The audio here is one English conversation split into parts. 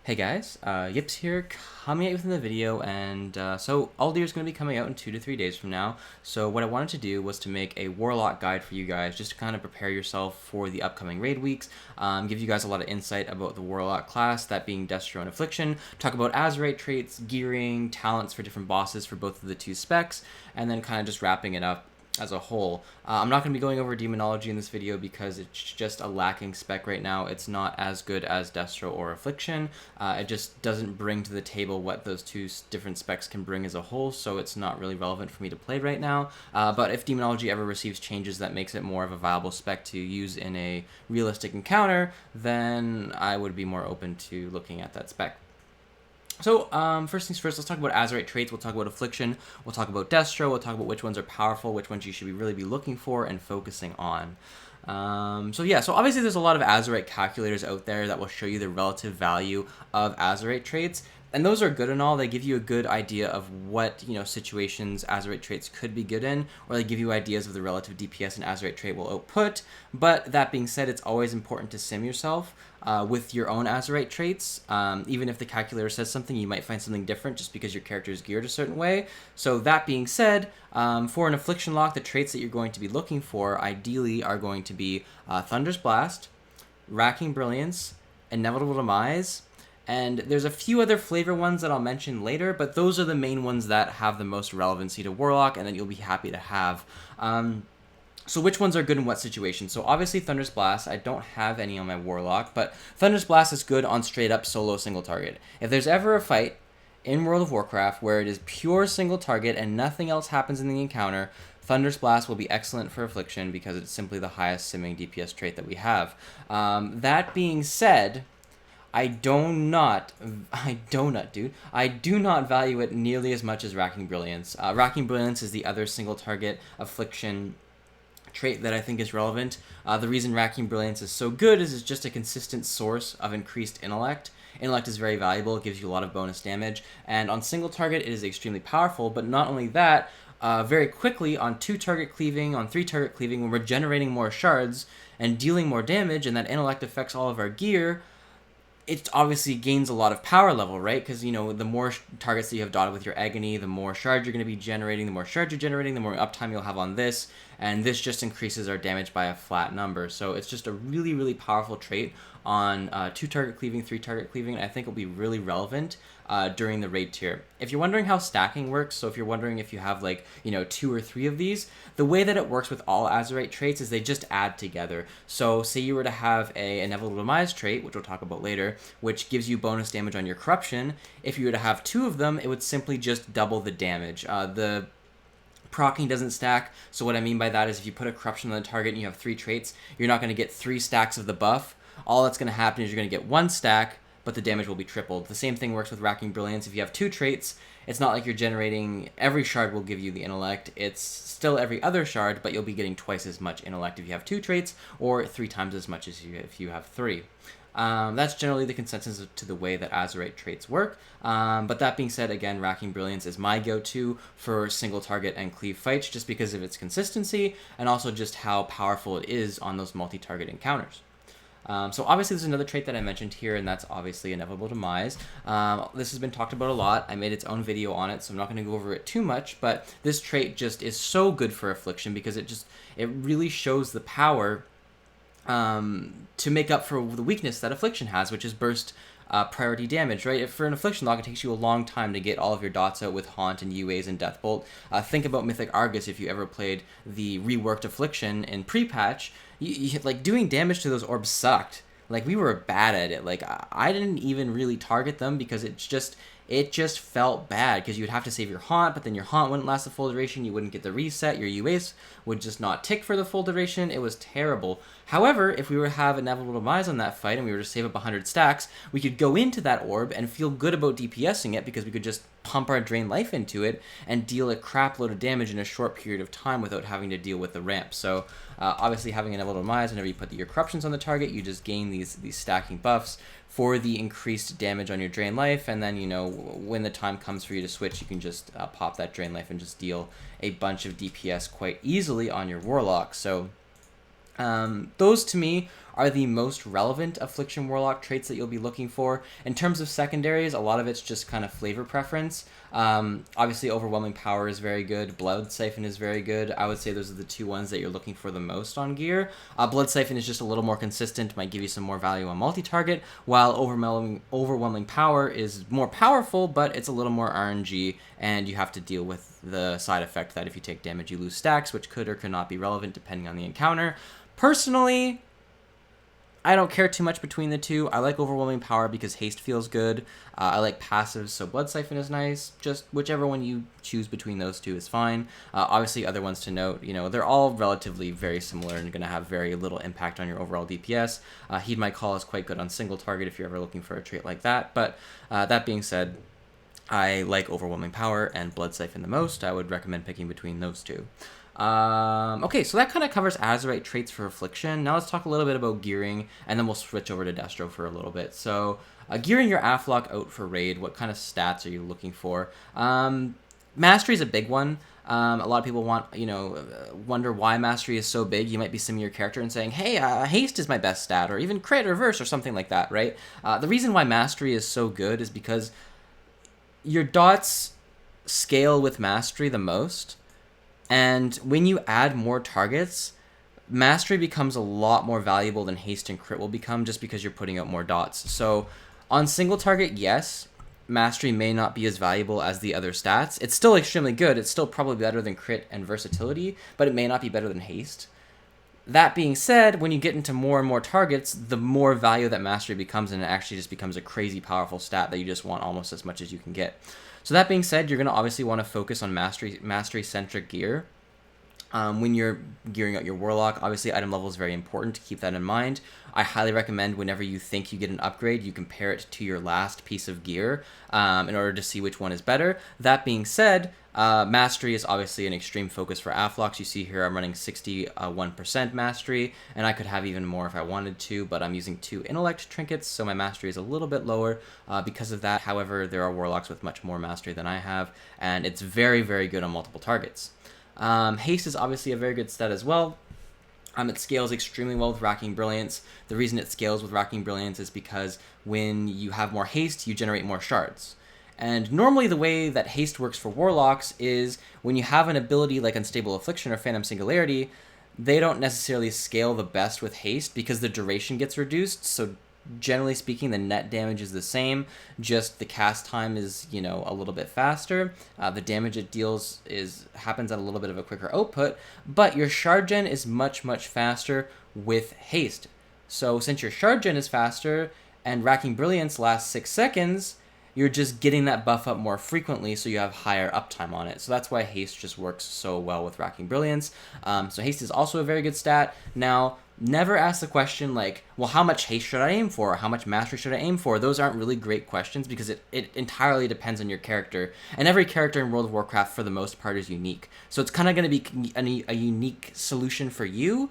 Hey guys, Yips here, coming at you with the video, and so Aldir is going to be coming out in 2 to 3 days from now. So what I wanted to do was to make a Warlock guide for you guys, just to kind of prepare yourself for the upcoming raid weeks, give you guys a lot of insight about the Warlock class, that being Destro and Affliction, talk about azerite traits, gearing, talents for different bosses for both of the two specs, and then kind of just wrapping it up as a whole. I'm not going to be going over demonology in this video because it's just a lacking spec right now. It's not as good as Destro or Affliction. It just doesn't bring to the table what those two different specs can bring as a whole, so it's not really relevant for me to play right now. But if demonology ever receives changes that makes it more of a viable spec to use in a realistic encounter, then I would be more open to looking at that spec. So, first things first, let's talk about azerite traits. We'll talk about Affliction. We'll talk about Destro. We'll talk about which ones are powerful, which ones you should really be looking for and focusing on. So obviously there's a lot of azerite calculators out there that will show you the relative value of azerite traits. And those are good and all. They give you a good idea of what, situations azerite traits could be good in, or they give you ideas of the relative DPS an azerite trait will output. But that being said, it's always important to sim yourself with your own azerite traits. Even if the calculator says something, you might find something different just because your character is geared a certain way. So that being said, for an Affliction lock, the traits that you're going to be looking for ideally are going to be Thunder's Blast, Racking Brilliance, Inevitable Demise, and there's a few other flavor ones that I'll mention later, but those are the main ones that have the most relevancy to Warlock and that you'll be happy to have. So which ones are good in what situation? So obviously Thunder's Blast, I don't have any on my Warlock, but Thunder's Blast is good on straight up solo single target. If there's ever a fight in World of Warcraft where it is pure single target and nothing else happens in the encounter, Thunder's Blast will be excellent for Affliction because it's simply the highest simming DPS trait that we have. That being said, I do not value it nearly as much as Racking Brilliance. Racking Brilliance is the other single target Affliction trait that I think is relevant. The reason Racking Brilliance is so good is it's just a consistent source of increased intellect. Intellect is very valuable, it gives you a lot of bonus damage, and on single target it is extremely powerful, but not only that, very quickly on 2 target cleaving, on 3 target cleaving, when we're generating more shards and dealing more damage, and that intellect affects all of our gear, it obviously gains a lot of power level, right? Because, the more targets that you have dotted with your agony, the more shards you're going to be generating. The more shards you're generating, the more uptime you'll have on this. And this just increases our damage by a flat number. So it's just a really, really powerful trait on 2 target cleaving, 3 target cleaving. And I think it'll be really relevant during the raid tier. If you're wondering how stacking works, so if you're wondering if you have 2 or 3 of these, the way that it works with all azerite traits is they just add together. So say you were to have a Inevitable Demise trait, which we'll talk about later, which gives you bonus damage on your corruption. If you were to have 2 of them, it would simply just double the damage. The proccing doesn't stack, so what I mean by that is if you put a corruption on the target and you have 3 traits, you're not going to get 3 stacks of the buff. All that's going to happen is you're going to get 1 stack, but the damage will be tripled. The same thing works with Racking Brilliance. If you have 2 traits, it's not like you're generating every shard will give you the intellect. It's still every other shard, but you'll be getting twice as much intellect if you have 2 traits, or 3 times as much as if you have 3. That's generally the consensus to the way that azerite traits work. But that being said, again, Racking Brilliance is my go-to for single target and cleave fights just because of its consistency and also just how powerful it is on those multi-target encounters. So obviously there's another trait that I mentioned here, and that's obviously Inevitable Demise. This has been talked about a lot. I made its own video on it, so I'm not going to go over it too much, but this trait just is so good for Affliction because it really shows the power to make up for the weakness that Affliction has, which is burst priority damage, right? If for an Affliction lock, it takes you a long time to get all of your dots out with Haunt and UAs and Deathbolt. Think about Mythic Argus if you ever played the reworked Affliction in pre-patch. You doing damage to those orbs sucked. We were bad at it. I didn't even really target them because it just felt bad because you would have to save your Haunt, but then your Haunt wouldn't last the full duration, you wouldn't get the reset, your UAs would just not tick for the full duration. It was terrible. However, if we were to have Inevitable Demise on that fight and we were to save up 100 stacks, we could go into that orb and feel good about DPSing it because we could just pump our drain life into it and deal a crap load of damage in a short period of time without having to deal with the ramp. So obviously having Inevitable Demise, whenever you put your corruptions on the target, you just gain these stacking buffs for the increased damage on your drain life, and then when the time comes for you to switch, you can just pop that drain life and just deal a bunch of DPS quite easily on your Warlock. So those to me are the most relevant Affliction Warlock traits that you'll be looking for. In terms of secondaries, a lot of it's just kind of flavor preference. Obviously, Overwhelming Power is very good. Blood Siphon is very good. I would say those are the two ones that you're looking for the most on gear. Blood Siphon is just a little more consistent, might give you some more value on multi-target, while Overwhelming Power is more powerful, but it's a little more RNG, and you have to deal with the side effect that if you take damage, you lose stacks, which could or could not be relevant depending on the encounter. Personally, I don't care too much between the two. I like Overwhelming Power because haste feels good. I like passives, so Blood Siphon is nice. Just whichever one you choose between those two is fine. Obviously, other ones to note, they're all relatively very similar and going to have very little impact on your overall DPS. Heed My Call is quite good on single target if you're ever looking for a trait like that. But that being said, I like Overwhelming Power and Blood Siphon the most. I would recommend picking between those two. Okay, so that kind of covers Azerite traits for Affliction. Now let's talk a little bit about gearing, and then we'll switch over to Destro for a little bit. So, gearing your Afflock out for raid, what kind of stats are you looking for? Mastery is a big one. A lot of people wonder why Mastery is so big. You might be simming your character and saying, hey, Haste is my best stat, or even Crit or Verse or something like that, right? The reason why Mastery is so good is because your dots scale with Mastery the most. And when you add more targets, Mastery becomes a lot more valuable than Haste and Crit will become just because you're putting out more dots. So on single target, yes, Mastery may not be as valuable as the other stats. It's still extremely good. It's still probably better than Crit and Versatility, but it may not be better than Haste. That being said, when you get into more and more targets, the more value that Mastery becomes, and it actually just becomes a crazy powerful stat that you just want almost as much as you can get. So that being said, you're going to obviously want to focus on Mastery-centric gear. When you're gearing out your Warlock, obviously item level is very important to keep that in mind. I highly recommend whenever you think you get an upgrade, you compare it to your last piece of gear in order to see which one is better. That being said, Mastery is obviously an extreme focus for Afflocks. You see here I'm running 61% Mastery, and I could have even more if I wanted to, but I'm using 2 Intellect trinkets, so my Mastery is a little bit lower because of that. However, there are Warlocks with much more Mastery than I have, and it's very, very good on multiple targets. Haste is obviously a very good stat as well. It scales extremely well with Racking Brilliance. The reason it scales with Racking Brilliance is because when you have more haste, you generate more shards. And normally the way that haste works for Warlocks is when you have an ability like Unstable Affliction or Phantom Singularity, they don't necessarily scale the best with haste because the duration gets reduced, so generally speaking, the net damage is the same, just the cast time is, a little bit faster. The damage it deals happens at a little bit of a quicker output, but your shard gen is much, much faster with haste. So since your shard gen is faster and Racking Brilliance lasts 6 seconds, you're just getting that buff up more frequently, so you have higher uptime on it. So that's why haste just works so well with Racking Brilliance. So haste is also a very good stat. Now, never ask the question like, well, how much haste should I aim for? Or how much mastery should I aim for? Those aren't really great questions because it entirely depends on your character. And every character in World of Warcraft, for the most part, is unique. So it's kind of going to be a unique solution for you.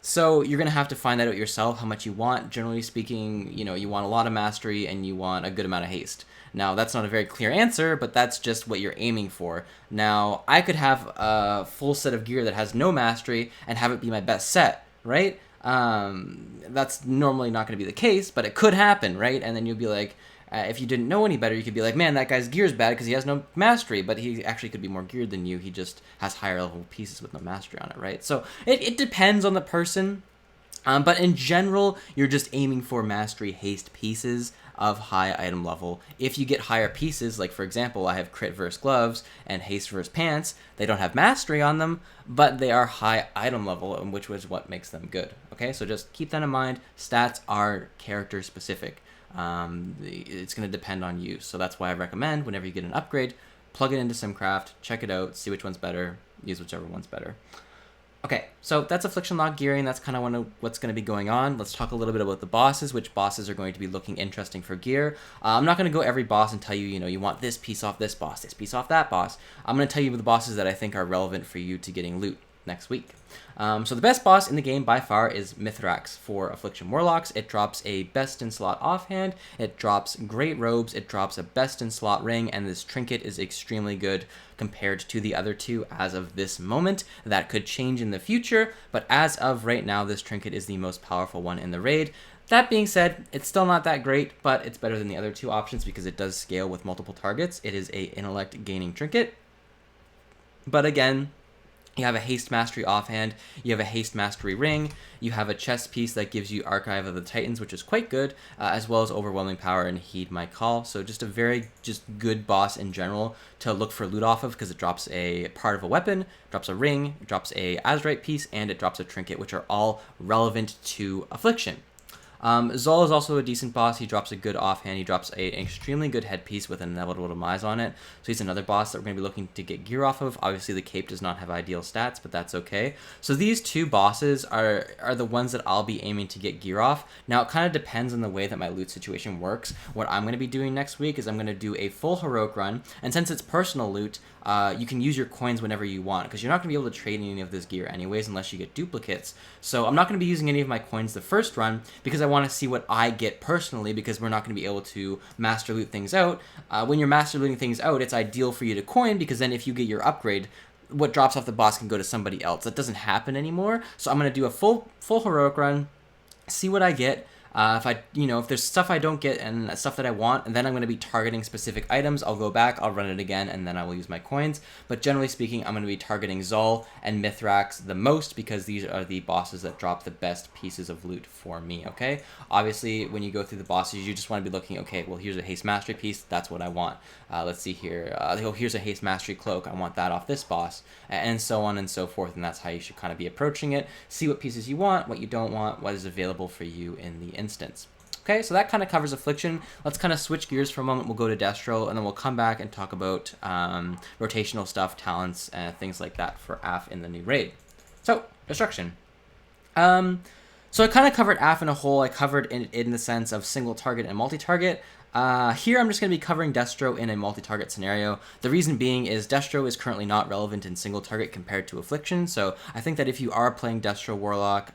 So you're going to have to find that out yourself, how much you want. Generally speaking, you want a lot of mastery and you want a good amount of haste. Now, that's not a very clear answer, but that's just what you're aiming for. Now, I could have a full set of gear that has no mastery and have it be my best set, right? That's normally not going to be the case, but it could happen, right? And then you'll be like, if you didn't know any better, you could be like, man, that guy's gear's bad because he has no mastery, but he actually could be more geared than you. He just has higher level pieces with no mastery on it, right? So it depends on the person, but in general, you're just aiming for mastery haste pieces of high item level. If you get higher pieces, like for example, I have crit verse gloves and haste verse pants, they don't have mastery on them, but they are high item level, which was what makes them good. Okay, so just keep that in mind. Stats are character specific. It's going to depend on you, so that's why I recommend whenever you get an upgrade, plug it into SimCraft, check it out, see which one's better, use whichever one's better. Okay, so that's Affliction Lock Gearing. That's kind of what's going to be going on. Let's talk a little bit about the bosses, which bosses are going to be looking interesting for gear. I'm not going to go every boss and tell you, you want this piece off this boss, this piece off that boss. I'm going to tell you the bosses that I think are relevant for you to getting loot. next week. So the best boss in the game by far is Mithrax for Affliction Warlocks. It drops a best in slot offhand, it drops great robes, it drops a best in slot ring, and this trinket is extremely good compared to the other two as of this moment. That could change in the future, but as of right now, this trinket is the most powerful one in the raid. That being said, it's still not that great, but it's better than the other two options because it does scale with multiple targets. It is a intellect gaining trinket. But again, you have a haste mastery offhand, you have a haste mastery ring, you have a chest piece that gives you Archive of the Titans, which is quite good, as well as overwhelming power and heed my call. So just a very good boss in general to look for loot off of because it drops a part of a weapon, drops a ring, drops a azerite piece, and it drops a trinket, which are all relevant to Affliction. Zol is also a decent boss. He drops a good offhand. He drops an extremely good headpiece with an inevitable demise on it. So he's another boss that we're going to be looking to get gear off of. Obviously, the cape does not have ideal stats, but that's okay. So these two bosses are the ones that I'll be aiming to get gear off. Now, it kind of depends on the way that my loot situation works. What I'm going to be doing next week is I'm going to do a full heroic run. And since it's personal loot, you can use your coins whenever you want because you're not going to be able to trade any of this gear anyways unless you get duplicates. So I'm not going to be using any of my coins the first run because I want to see what I get personally because we're not going to be able to master loot things out. When you're master looting things out, it's ideal for you to coin because then if you get your upgrade, what drops off the boss can go to somebody else. That doesn't happen anymore. So I'm going to do a full heroic run, see what I get. If there's stuff I don't get and stuff that I want, and then I'm going to be targeting specific items, I'll go back, I'll run it again, and then I will use my coins. But generally speaking, I'm going to be targeting Zol and Mithrax the most because these are the bosses that drop the best pieces of loot for me, okay? Obviously, when you go through the bosses, you just want to be looking, okay, well, here's a haste mastery piece, that's what I want. Let's see here. Here's a haste mastery cloak, I want that off this boss, and so on and so forth, and that's how you should kind of be approaching it. See what pieces you want, what you don't want, what is available for you in the instance. Okay, so that kind of covers Affliction. Let's kind of switch gears for a moment. We'll go to Destro, and then we'll come back and talk about rotational stuff, talents, and things like that for AF in the new raid. So, Destruction. So I kind of covered AF in a whole. I covered it in the sense of single target and multi-target. Here I'm just going to be covering Destro in a multi-target scenario. The reason being is Destro is currently not relevant in single target compared to Affliction, so I think that if you are playing Destro Warlock,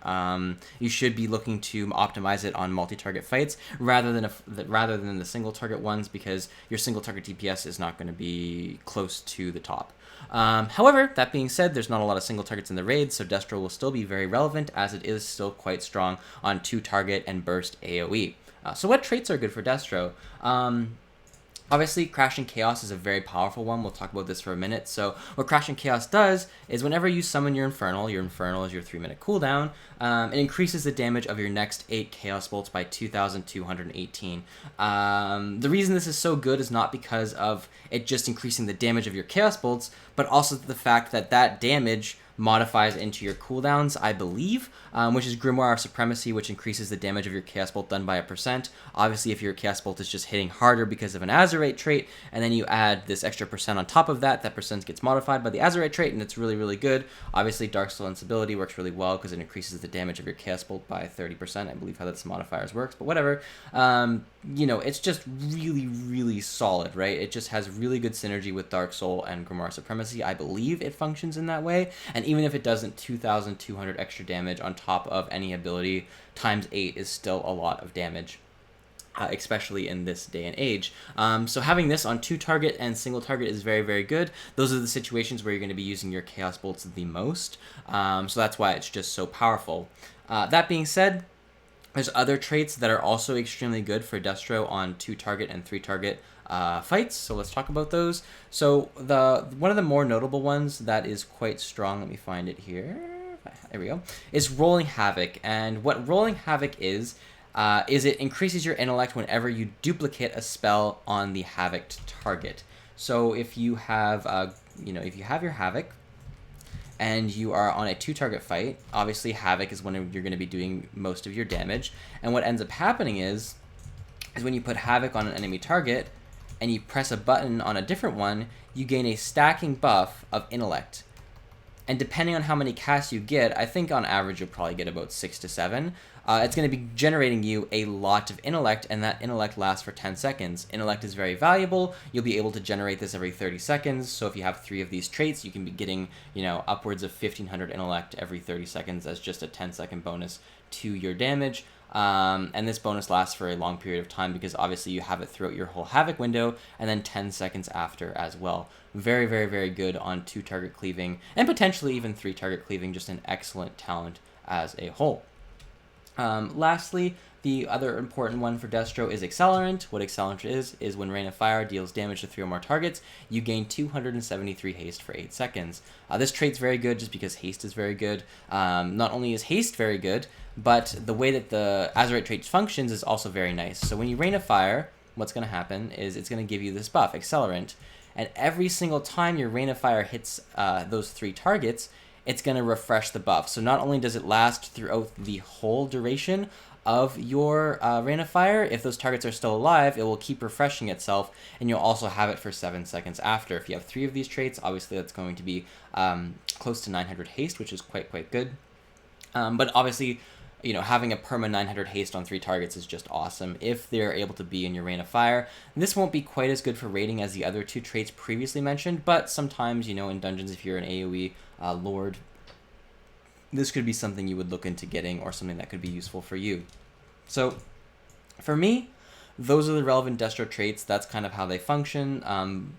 you should be looking to optimize it on multi-target fights rather than the single target ones because your single target DPS is not going to be close to the top. However, that being said, there's not a lot of single targets in the raid, so Destro will still be very relevant as it is still quite strong on 2-target and burst AoE. So what traits are good for Destro? Obviously, Crashing Chaos is a very powerful one. We'll talk about this for a minute. So what Crashing Chaos does is whenever you summon your Infernal is your 3-minute cooldown, it increases the damage of your next 8 Chaos Bolts by 2,218. The reason this is so good is not because of it just increasing the damage of your Chaos Bolts, but also the fact that that damage modifies into your cooldowns, I believe, which is Grimoire of Supremacy, which increases the damage of your Chaos Bolt done by 1%. Obviously, if your Chaos Bolt is just hitting harder because of an azerite trait, and then you add this extra percent on top of that, that percent gets modified by the azerite trait, and it's really, really good. Obviously, Dark Soul Invincibility works really well because it increases the damage of your Chaos Bolt by 30%. I believe how this modifiers works, but whatever. It's just really, really solid, right? It just has really good synergy with Dark Soul and Grimoire Supremacy. I believe it functions in that way, and even if it doesn't, 2,200 extra damage on top of any ability times 8 is still a lot of damage, especially in this day and age. So having this on 2-target and single target is very, very good. Those are the situations where you're going to be using your Chaos Bolts the most, so that's why it's just so powerful. That being said, there's other traits that are also extremely good for Destro on 2-target and 3-target fights, so let's talk about those. So one of the more notable ones that is quite strong, let me find it here, there we go, is Rolling Havoc. And what Rolling Havoc is it increases your intellect whenever you duplicate a spell on the Havoc target. So if you have your Havoc and you are on a 2-target fight, obviously Havoc is when you're going to be doing most of your damage, and what ends up happening is when you put Havoc on an enemy target and you press a button on a different one, you gain a stacking buff of intellect. And depending on how many casts you get, I think on average you'll probably get about 6 to 7. it's going to be generating you a lot of intellect, and that intellect lasts for 10 seconds. Intellect is very valuable. You'll be able to generate this every 30 seconds. So if you have 3 of these traits, you can be getting, upwards of 1500 intellect every 30 seconds as just a 10-second bonus to your damage. And this bonus lasts for a long period of time because obviously you have it throughout your whole Havoc window and then 10 seconds after as well. Very, very, very good on 2-target cleaving and potentially even 3-target cleaving. Just an excellent talent as a whole. Lastly, the other important one for Destro is Accelerant. What Accelerant is when Rain of Fire deals damage to 3 or more targets, you gain 273 haste for 8 seconds. This trait's very good just because haste is very good. Not only is haste very good, but the way that the azerite trait functions is also very nice. So when you Rain of Fire, what's going to happen is it's going to give you this buff, Accelerant, and every single time your Rain of Fire hits those 3 targets, it's going to refresh the buff. So not only does it last throughout the whole duration of your Rain of Fire, if those targets are still alive, it will keep refreshing itself, and you'll also have it for 7 seconds after. If you have 3 of these traits, obviously that's going to be close to 900 haste, which is quite good. But obviously, having a perma 900 haste on 3 targets is just awesome if they're able to be in your Rain of Fire. This won't be quite as good for raiding as the other 2 traits previously mentioned, but sometimes, in dungeons, if you're an AoE lord, this could be something you would look into getting or something that could be useful for you. So, for me, those are the relevant Destro traits. That's kind of how they function.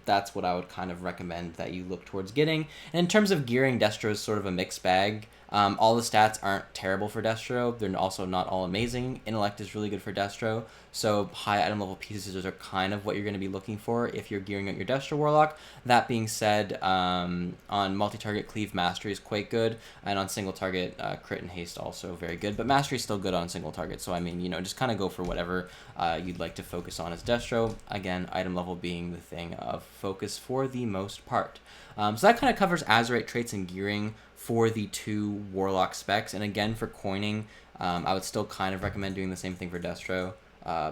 That's what I would kind of recommend that you look towards getting. And in terms of gearing, Destro is sort of a mixed bag. All the stats aren't terrible for Destro. They're also not all amazing. Intellect is really good for Destro. So high item level pieces are kind of what you're going to be looking for if you're gearing out your Destro Warlock. That being said, on multi-target cleave, Mastery is quite good. And on single target, crit and haste also very good. But Mastery is still good on single target. So I mean, just kind of go for whatever you'd like to focus on as Destro. Again, item level being the thing of focus for the most part. So that kind of covers azerite traits and gearing for the 2 Warlock specs. And again, for coining, I would still kind of recommend doing the same thing for Destro.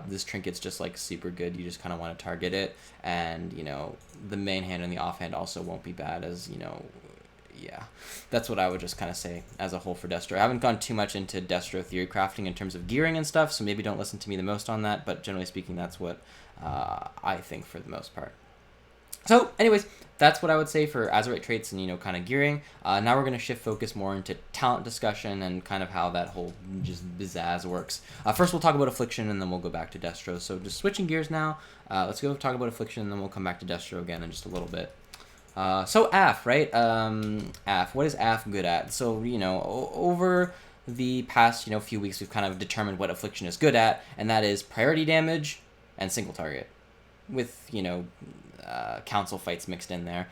This trinket's just like super good. You just kind of want to target it. And, the main hand and the offhand also won't be bad as, yeah. That's what I would just kind of say as a whole for Destro. I haven't gone too much into Destro theory crafting in terms of gearing and stuff, so maybe don't listen to me the most on that. But generally speaking, that's what I think for the most part. So, anyways, that's what I would say for azerite traits and, kind of gearing. Now we're going to shift focus more into talent discussion and kind of how that whole just bizzazz works. First, we'll talk about Affliction, and then we'll go back to Destro. So, just switching gears now. Let's go talk about Affliction, and then we'll come back to Destro again in just a little bit. So, AF, right? AF. What is AF good at? So, over the past, few weeks, we've kind of determined what Affliction is good at, and that is priority damage and single target with, council fights mixed in there.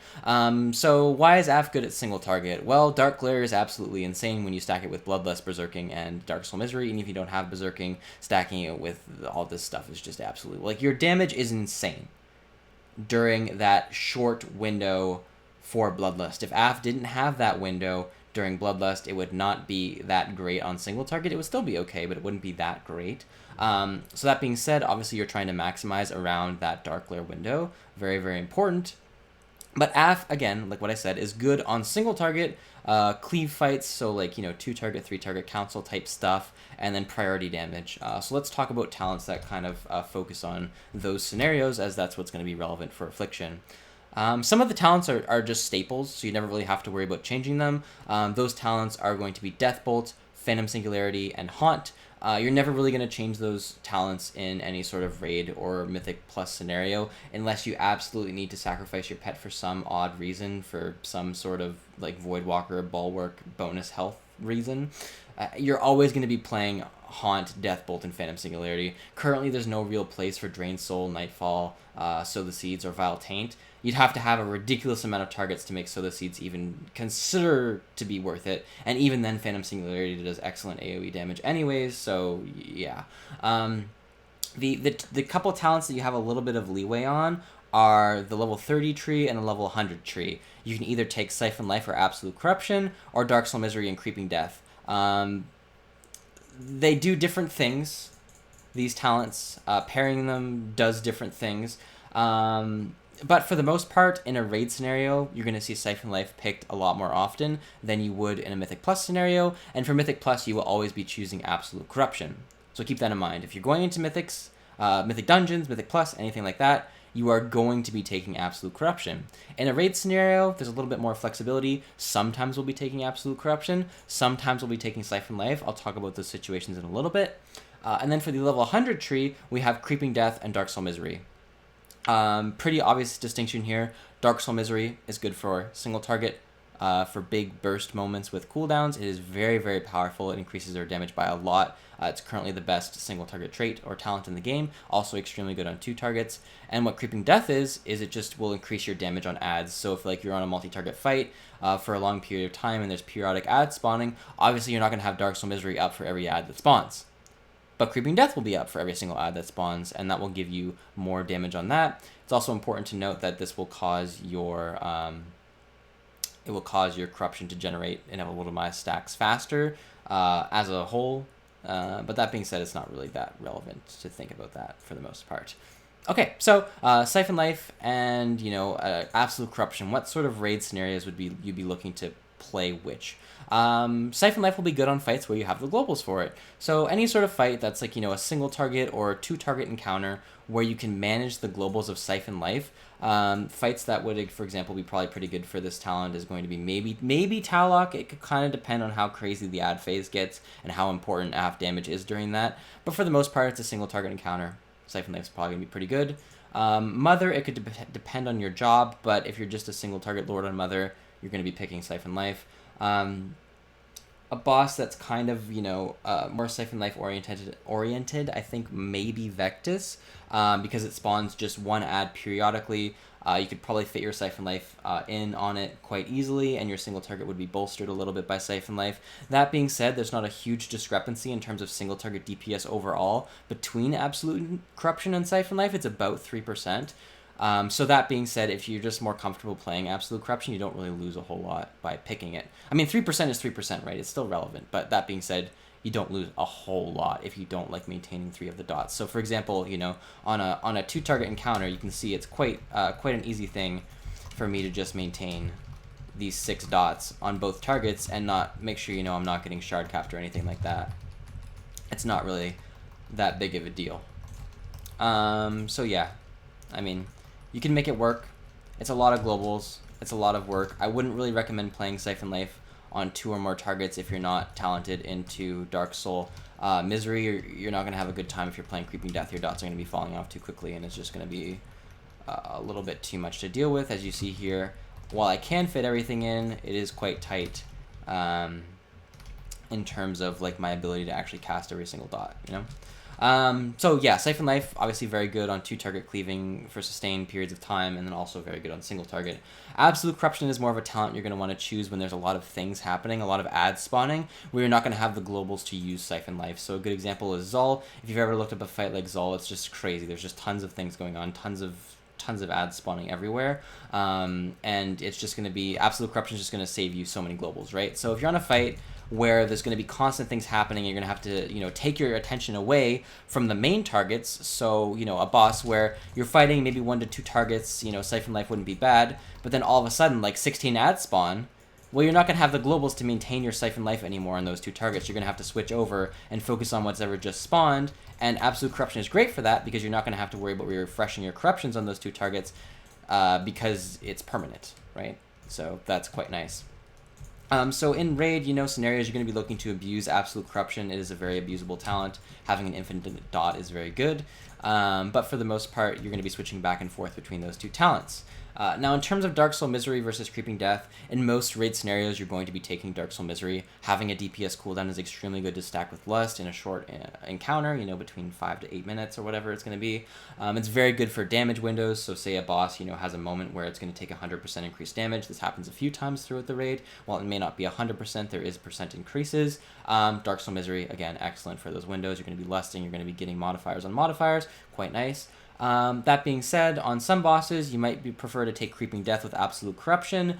So why is AF good at single target? Well, Dark Glare is absolutely insane when you stack it with Bloodlust, Berserking, and Dark Soul Misery, and if you don't have Berserking, stacking it with all this stuff is just absolutely... Like, your damage is insane during that short window for Bloodlust. If AF didn't have that window during Bloodlust, it would not be that great on single target. It would still be okay, but it wouldn't be that great. So that being said, obviously you're trying to maximize around that Dark Glare window. Very, very important. But AF, again, like what I said, is good on single target cleave fights, so like, 2-target, 3-target council type stuff, and then priority damage. So let's talk about talents that kind of focus on those scenarios, as that's what's going to be relevant for Affliction. Some of the talents are just staples, so you never really have to worry about changing them. Those talents are going to be Deathbolt, Phantom Singularity, and Haunt. You're never really going to change those talents in any sort of raid or Mythic Plus scenario unless you absolutely need to sacrifice your pet for some odd reason, for some sort of like Voidwalker, Bulwark, bonus health reason. You're always going to be playing Haunt, Deathbolt, and Phantom Singularity. Currently, there's no real place for Drained Soul, Nightfall, Sow the Seeds, or Vile Taint. You'd have to have a ridiculous amount of targets to make Sow the Seeds even consider to be worth it. And even then, Phantom Singularity does excellent AoE damage anyways, so yeah. The couple talents that you have a little bit of leeway on are the level 30 tree and the level 100 tree. You can either take Siphon Life or Absolute Corruption, or Dark Soul Misery and Creeping Death. They do different things, these talents. Pairing them does different things. But for the most part, in a raid scenario, you're going to see Siphon Life picked a lot more often than you would in a Mythic Plus scenario. And for Mythic Plus, you will always be choosing Absolute Corruption. So keep that in mind. If you're going into Mythics, Mythic Dungeons, Mythic Plus, anything like that, you are going to be taking Absolute Corruption. In a raid scenario, there's a little bit more flexibility. Sometimes we'll be taking Absolute Corruption. Sometimes we'll be taking Siphon Life. I'll talk about those situations in a little bit. And then for the level 100 tree, we have Creeping Death and Dark Soul Misery. Pretty obvious distinction here. Dark Soul Misery is good for single target, for big burst moments with cooldowns. It is very, very powerful. It increases their damage by a lot. It's currently the best single target trait or talent in the game. Also extremely good on 2 targets. And what Creeping Death is it just will increase your damage on adds. So if like you're on a multi-target fight for a long period of time and there's periodic ads spawning, obviously you're not going to have Dark Soul Misery up for every ad that spawns. But Creeping Death will be up for every single ad that spawns, and that will give you more damage on that. It's also important to note that this will cause your corruption to generate inevitable demise stacks faster as a whole. But that being said, it's not really that relevant to think about that for the most part. Okay, so Siphon Life and Absolute Corruption. What sort of raid scenarios would you be looking to play which? Siphon Life will be good on fights where you have the globals for it. So any sort of fight that's like, a single target or 2 target encounter where you can manage the globals of Siphon Life. Fights that would, for example, be probably pretty good for this talent is going to be maybe Talok. It could kind of depend on how crazy the ad phase gets and how important AF damage is during that. But for the most part, it's a single target encounter. Siphon Life is probably going to be pretty good. Mother, it could depend on your job, but if you're just a single target Lord on Mother, you're going to be picking Siphon Life. A boss that's kind of, more Siphon Life oriented, I think maybe Vectis, because it spawns just 1 ad periodically. You could probably fit your Siphon Life in on it quite easily, and your single target would be bolstered a little bit by Siphon Life. That being said, there's not a huge discrepancy in terms of single target DPS overall between Absolute Corruption and Siphon Life. It's about 3%. So that being said, if you're just more comfortable playing Absolute Corruption, you don't really lose a whole lot by picking it. I mean, 3% is 3%, right? It's still relevant. But that being said, you don't lose a whole lot if you don't like maintaining 3 of the dots. So for example, on a 2 target encounter, you can see it's quite an easy thing for me to just maintain these 6 dots on both targets and not make sure, I'm not getting shard capped or anything like that. It's not really that big of a deal. So yeah, I mean, you can make it work. It's a lot of globals. It's a lot of work. I wouldn't really recommend playing Siphon Life on 2 or more targets if you're not talented into Dark Soul Misery. You're not going to have a good time if you're playing Creeping Death. Your dots are going to be falling off too quickly, and it's just going to be a little bit too much to deal with. As you see here, while I can fit everything in, it is quite tight in terms of like my ability to actually cast every single dot, So yeah, Siphon Life, obviously very good on 2 target cleaving for sustained periods of time, and then also very good on single target. Absolute Corruption is more of a talent you're going to want to choose when there's a lot of things happening, a lot of ads spawning, where you're not going to have the globals to use Siphon Life. So a good example is Zol. If you've ever looked up a fight like Zol, it's just crazy. There's just tons of things going on, tons of ads spawning everywhere, and it's just going to be, Absolute Corruption is just going to save you so many globals, right? So if you're on a fight where there's going to be constant things happening, you're going to have to, take your attention away from the main targets. So, a boss where you're fighting maybe 1 to 2 targets, Siphon Life wouldn't be bad, but then all of a sudden, like 16 ads spawn, well, you're not going to have the globals to maintain your Siphon Life anymore on those 2 targets. You're going to have to switch over and focus on what's ever just spawned, and Absolute Corruption is great for that because you're not going to have to worry about refreshing your corruptions on those 2 targets because it's permanent, right? So that's quite nice. So in raid, scenarios you're going to be looking to abuse Absolute Corruption. It is a very abusable talent. Having an infinite dot is very good. But for the most part, you're going to be switching back and forth between those 2 talents. Now, in terms of Dark Soul Misery versus Creeping Death, in most raid scenarios, you're going to be taking Dark Soul Misery. Having a DPS cooldown is extremely good to stack with Lust in a short encounter, between 5 to 8 minutes or whatever it's going to be. It's very good for damage windows, so say a boss, has a moment where it's going to take 100% increased damage. This happens a few times throughout the raid. While it may not be 100%, there is percent increases. Dark Soul Misery, again, excellent for those windows. You're going to be lusting, you're going to be getting modifiers on modifiers, quite nice. That being said, on some bosses, you might prefer to take Creeping Death with Absolute Corruption.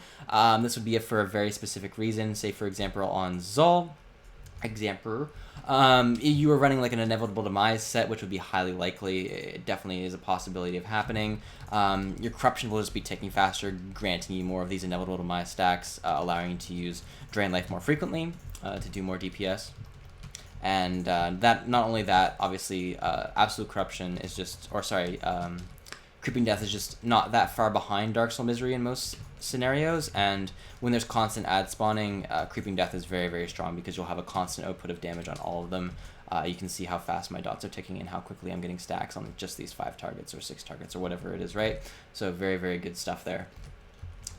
This would be for a very specific reason. Say, for example, on Zol, You were running like an inevitable demise set, which would be highly likely. It definitely is a possibility of happening. Your corruption will just be ticking faster, granting you more of these inevitable demise stacks, allowing you to use drain life more frequently to do more DPS. And that not only that, obviously, absolute corruption is just, or sorry, creeping death is just not that far behind Dark Soul Misery in most scenarios, and when there's constant ad spawning, creeping death is very, very strong because you'll have a constant output of damage on all of them. You can see how fast my dots are ticking and how quickly I'm getting stacks on just these 5 targets or 6 targets or whatever it is, right? So very, very good stuff there.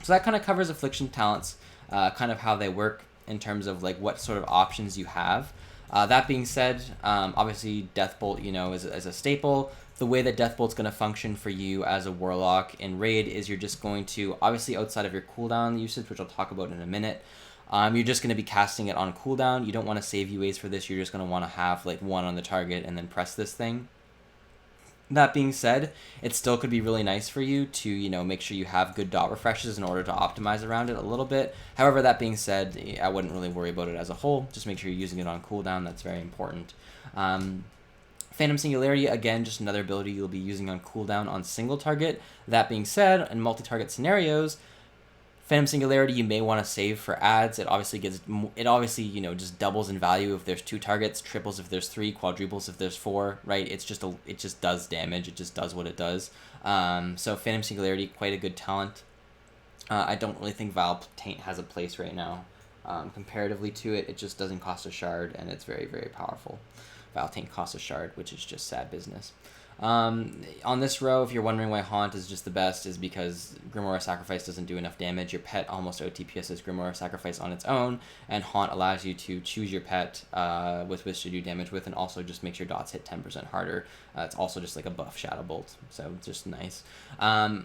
So that kind of covers affliction talents, kind of how they work in terms of like what sort of options you have. That being said, obviously Deathbolt, you know, is a staple. The way that Deathbolt's going to function for you as a Warlock in Raid is you're just going to, obviously outside of your cooldown usage, which I'll talk about in a minute, you're just going to be casting it on cooldown. You don't want to save UAs for this. You're just going to want to have like 1 on the target and then press this thing. That being said, it still could be really nice for you to, you know, make sure you have good dot refreshes in order to optimize around it a little bit. However, that being said, I wouldn't really worry about it as a whole. Just make sure you're using it on cooldown. That's very important. Phantom Singularity, again, just another ability you'll be using on cooldown on single target. That being said, in multi-target scenarios, Phantom Singularity you may want to save for ads. It obviously, you know, just doubles in value if there's 2 targets, triples if there's 3, quadruples if there's 4, right? It just does damage. It just does what it does. So Phantom Singularity, quite a good talent. I don't really think Vile Taint has a place right now. Comparatively to it, it just doesn't cost a shard, and it's very, very powerful. Vile Taint costs a shard, which is just sad business. On this row, if you're wondering why Haunt is just the best, is because Grimoire of Sacrifice doesn't do enough damage. Your pet almost OTPSs Grimoire of Sacrifice on its own, and Haunt allows you to choose your pet with which to do damage with, and also just makes your dots hit 10% harder. It's also just like a buff Shadow Bolt, so it's just nice. And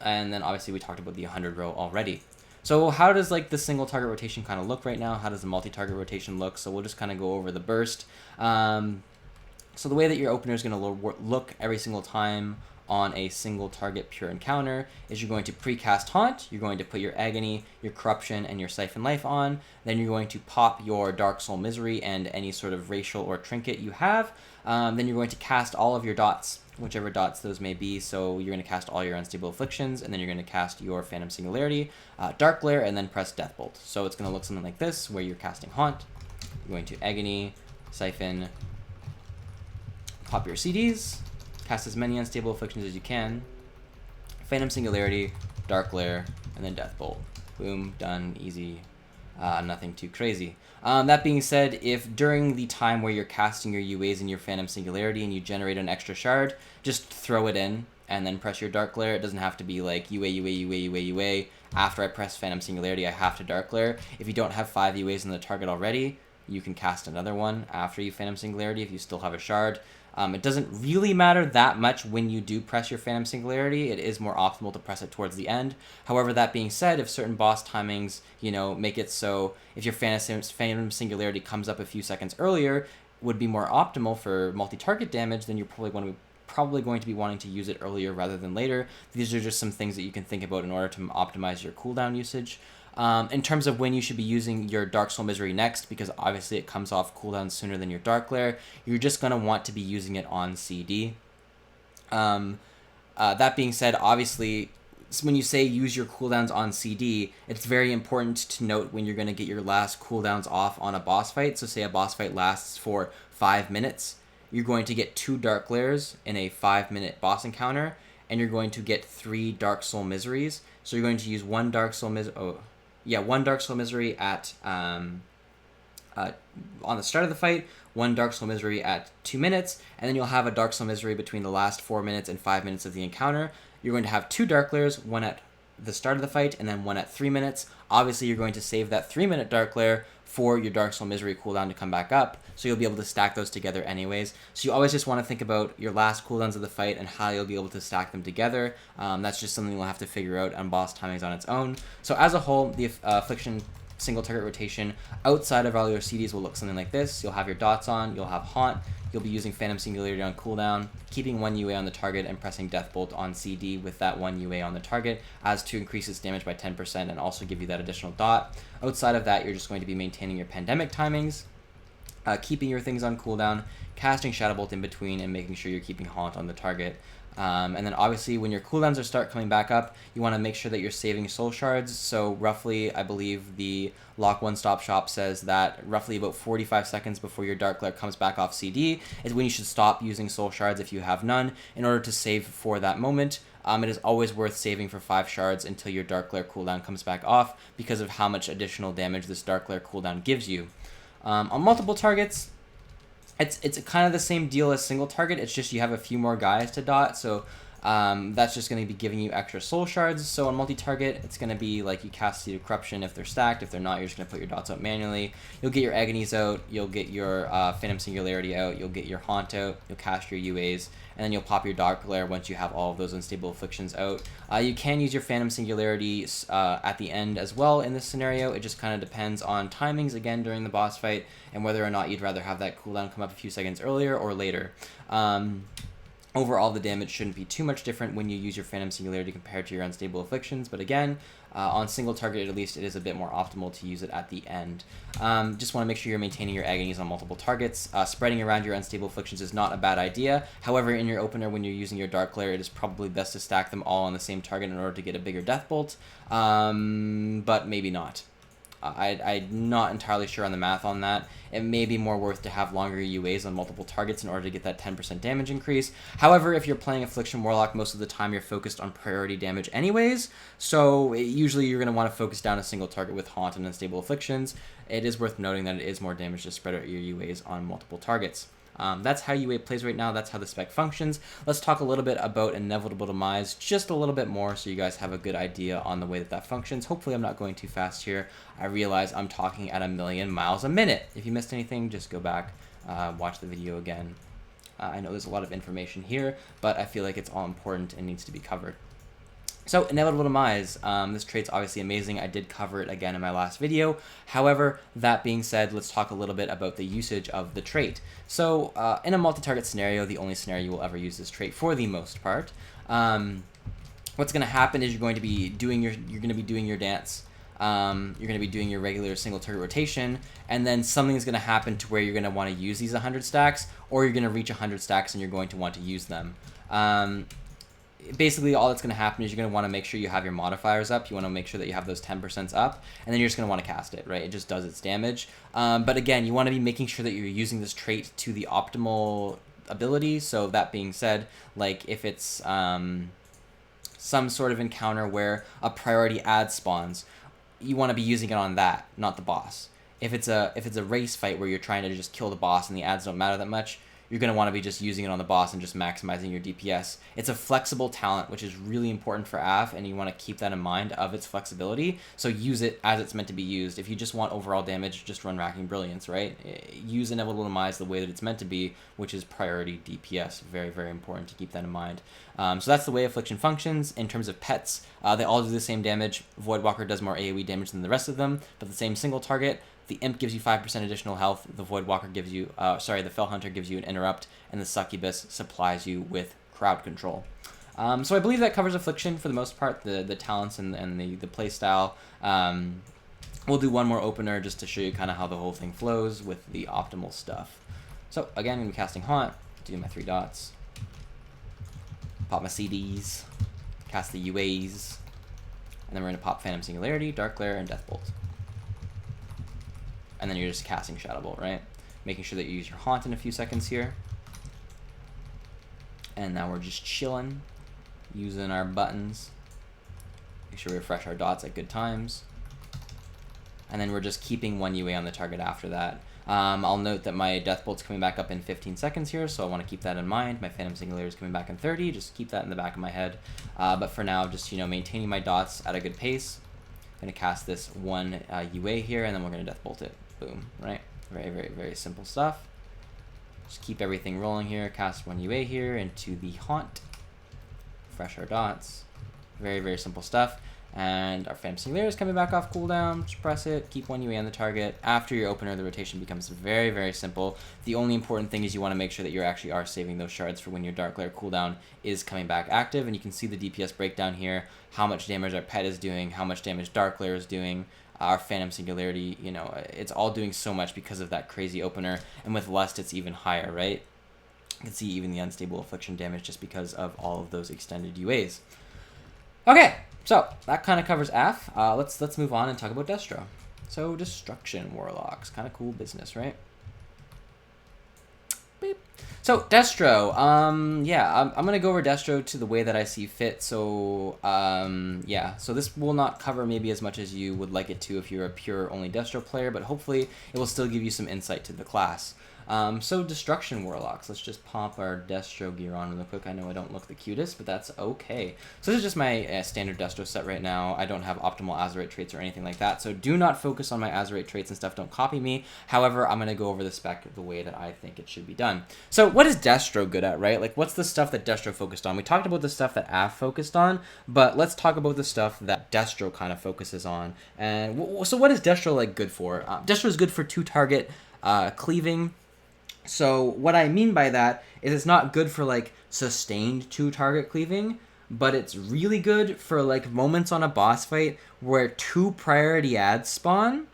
then obviously we talked about the 100 row already. So how does like the single target rotation kind of look right now? How does the multi-target rotation look? So we'll just kind of go over the burst. So the way that your opener is going to look every single time on a single target pure encounter is you're going to precast Haunt, you're going to put your Agony, your Corruption, and your Siphon Life on, then you're going to pop your Dark Soul Misery and any sort of racial or trinket you have, then you're going to cast all of your dots, whichever dots those may be. So you're going to cast all your Unstable Afflictions, and then you're going to cast your Phantom Singularity, Dark Glare, and then press Deathbolt. So it's going to look something like this, where you're casting Haunt, you're going to Agony, Siphon, pop your CDs, cast as many Unstable Afflictions as you can, Phantom Singularity, Dark Glare, and then Deathbolt. Boom, done, easy, nothing too crazy. That being said, if during the time where you're casting your UAs in your Phantom Singularity and you generate an extra shard, just throw it in and then press your Dark Glare. It doesn't have to be like UA, UA, UA, UA, UA. After I press Phantom Singularity, I have to Dark Glare. If you don't have 5 UAs on the target already, you can cast another one after you Phantom Singularity if you still have a shard. It doesn't really matter that much when you do press your Phantom Singularity. It is more optimal to press it towards the end. However, that being said, if certain boss timings, you know, make it so if your Phantom Singularity comes up a few seconds earlier, would be more optimal for multi-target damage, then you're probably going to be wanting to use it earlier rather than later. These are just some things that you can think about in order to optimize your cooldown usage. In terms of when you should be using your Dark Soul Misery next, because obviously it comes off cooldown sooner than your Dark Glare, you're just going to want to be using it on CD. That being said, obviously, when you say use your cooldowns on CD, it's very important to note when you're going to get your last cooldowns off on a boss fight. So say a boss fight lasts for 5 minutes, you're going to get 2 Dark Glares in a 5-minute boss encounter, and you're going to get 3 Dark Soul Miseries. So you're going to use 1 Dark Soul Misery... one Dark Soul Misery at on the start of the fight, 1 Dark Soul Misery at 2 minutes, and then you'll have a Dark Soul Misery between the last 4 minutes and 5 minutes of the encounter. You're going to have 2 Dark Glares, 1 at the start of the fight, and then 1 at 3 minutes. Obviously, you're going to save that 3-minute Dark Glare for your Dark Soul Misery cooldown to come back up, so you'll be able to stack those together anyways. So you always just want to think about your last cooldowns of the fight and how you'll be able to stack them together. That's just something you'll have to figure out on boss timings on its own. So as a whole, the Affliction single target rotation outside of all your CDs will look something like this. You'll have your dots on, you'll have Haunt, you'll be using Phantom Singularity on cooldown, keeping 1 UA on the target and pressing Deathbolt on CD with that 1 UA on the target as to increase its damage by 10% and also give you that additional dot. Outside of that, you're just going to be maintaining your pandemic timings. keeping your things on cooldown, casting Shadow Bolt in between, and making sure you're keeping Haunt on the target. And then obviously when your cooldowns start coming back up, you want to make sure that you're saving soul shards. So roughly, I believe the Lock One Stop Shop says that roughly about 45 seconds before your Dark Glare comes back off CD is when you should stop using soul shards if you have none in order to save for that moment. It is always worth saving for 5 shards until your Dark Glare cooldown comes back off because of how much additional damage this Dark Glare cooldown gives you. On multiple targets, it's kind of the same deal as single target. It's just you have a few more guys to dot, so that's just going to be giving you extra soul shards. So on multi-target, it's going to be like you cast Seed of Corruption if they're stacked. If they're not, you're just going to put your dots out manually. You'll get your Agonies out. You'll get your Phantom Singularity out. You'll get your Haunt out. You'll cast your UAs. And then you'll pop your Dark Glare once you have all of those Unstable Afflictions out. You can use your Phantom Singularity at the end as well in this scenario. It just kind of depends on timings, again, during the boss fight, and whether or not you'd rather have that cooldown come up a few seconds earlier or later. Overall, the damage shouldn't be too much different when you use your Phantom Singularity compared to your Unstable Afflictions, but again, on single target at least, it is a bit more optimal to use it at the end. Just want to make sure you're maintaining your Agonies on multiple targets. Spreading around your Unstable Afflictions is not a bad idea. However, in your opener, when you're using your Dark Glare, it is probably best to stack them all on the same target in order to get a bigger Death Bolt, but maybe not. I'm not entirely sure on the math on that. It may be more worth to have longer UAs on multiple targets in order to get that 10% damage increase. However, if you're playing Affliction Warlock, most of the time you're focused on priority damage anyways, so usually you're going to want to focus down a single target with Haunt and Unstable Afflictions. It is worth noting that it is more damage to spread out your UAs on multiple targets. That's how UA plays right now. That's how the spec functions. Let's talk a little bit about Inevitable Demise just a little bit more so you guys have a good idea on the way that functions. Hopefully I'm not going too fast here. I realize I'm talking at 1,000,000 miles a minute. If you missed anything, just go back, watch the video again. I know there's a lot of information here, but I feel like it's all important and needs to be covered. So, Inevitable Demise, this trait's obviously amazing. I did cover it again in my last video. However, that being said, let's talk a little bit about the usage of the trait. So, in a multi-target scenario, the only scenario you will ever use this trait for the most part, what's going to happen is you're going to be doing your dance. You're going to be doing your regular single target rotation, and then something is going to happen to where you're going to want to use these 100 stacks, or you're going to reach 100 stacks and you're going to want to use them. Basically, all that's going to happen is you're going to want to make sure you have your modifiers up. You want to make sure that you have those 10% up, and then you're just going to want to cast it, right? It just does its damage. But again, you want to be making sure that you're using this trait to the optimal ability. So that being said, like if it's some sort of encounter where a priority ad spawns, you want to be using it on that, not the boss. If it's a race fight where you're trying to just kill the boss and the ads don't matter that much, you're going to want to be just using it on the boss and just maximizing your DPS. It's a flexible talent, which is really important for AF, and you want to keep that in mind of its flexibility. So use it as it's meant to be used. If you just want overall damage, just run Racking Brilliance, right? Use Inevitable Demise the way that it's meant to be, which is priority DPS. Very, very important to keep that in mind. So that's the way Affliction functions. In terms of pets, they all do the same damage. Voidwalker does more AoE damage than the rest of them, but the same single target. The Imp gives you 5% additional health, the Voidwalker gives you, the Fellhunter gives you an Interrupt, and the Succubus supplies you with crowd control. So I believe that covers Affliction for the most part, the talents and the playstyle. We'll do one more opener just to show you kind of how the whole thing flows with the optimal stuff. So again, I'm going to be casting Haunt, do my 3 dots, pop my CDs, cast the UAs, and then we're going to pop Phantom Singularity, Dark Glare, and Death Bolt. And then you're just casting Shadow Bolt, right? Making sure that you use your Haunt in a few seconds here. And now we're just chilling, using our buttons. Make sure we refresh our dots at good times. And then we're just keeping 1 UA on the target after that. I'll note that my Death Bolt's coming back up in 15 seconds here, so I want to keep that in mind. My Phantom Singularity is coming back in 30, just keep that in the back of my head. But for now, just maintaining my dots at a good pace. I'm going to cast this 1 UA here, and then we're going to Death Bolt it. Boom, right? Very, very, very simple stuff. Just keep everything rolling here. Cast 1 UA here into the Haunt. Refresh our dots. Very, very simple stuff. And our Phantom Singularity is coming back off cooldown. Just press it, keep 1 UA on the target. After your opener, the rotation becomes very, very simple. The only important thing is you want to make sure that you actually are saving those shards for when your Dark Lair cooldown is coming back active. And you can see the DPS breakdown here, how much damage our pet is doing, how much damage Dark Lair is doing. Our Phantom Singularity, you know, it's all doing so much because of that crazy opener. And with Lust, it's even higher, right? You can see even the unstable affliction damage just because of all of those extended UAs. Okay, so that kind of covers AF. Let's move on and talk about Destro. So Destruction Warlocks, kind of cool business, right? Beep. So Destro, yeah, I'm gonna go over Destro to the way that I see fit. So yeah, so this will not cover maybe as much as you would like it to if you're a pure only Destro player, but hopefully it will still give you some insight to the class. So Destruction Warlocks, let's just pop our Destro gear on real quick. I know I don't look the cutest, but that's okay. So this is just my standard Destro set right now. I don't have optimal azerite traits or anything like that, so do not focus on my azerite traits and stuff. Don't copy me. However, I'm going to go over the spec the way that I think it should be done. So what is Destro good at, right? Like, what's the stuff that Destro focused on? We talked about the stuff that AF focused on, but let's talk about the stuff that Destro kind of focuses on. And so what is Destro like good for? Destro is good for 2-target cleaving. So what I mean by that is it's not good for like sustained 2-target cleaving, but it's really good for like moments on a boss fight where 2 priority ads spawn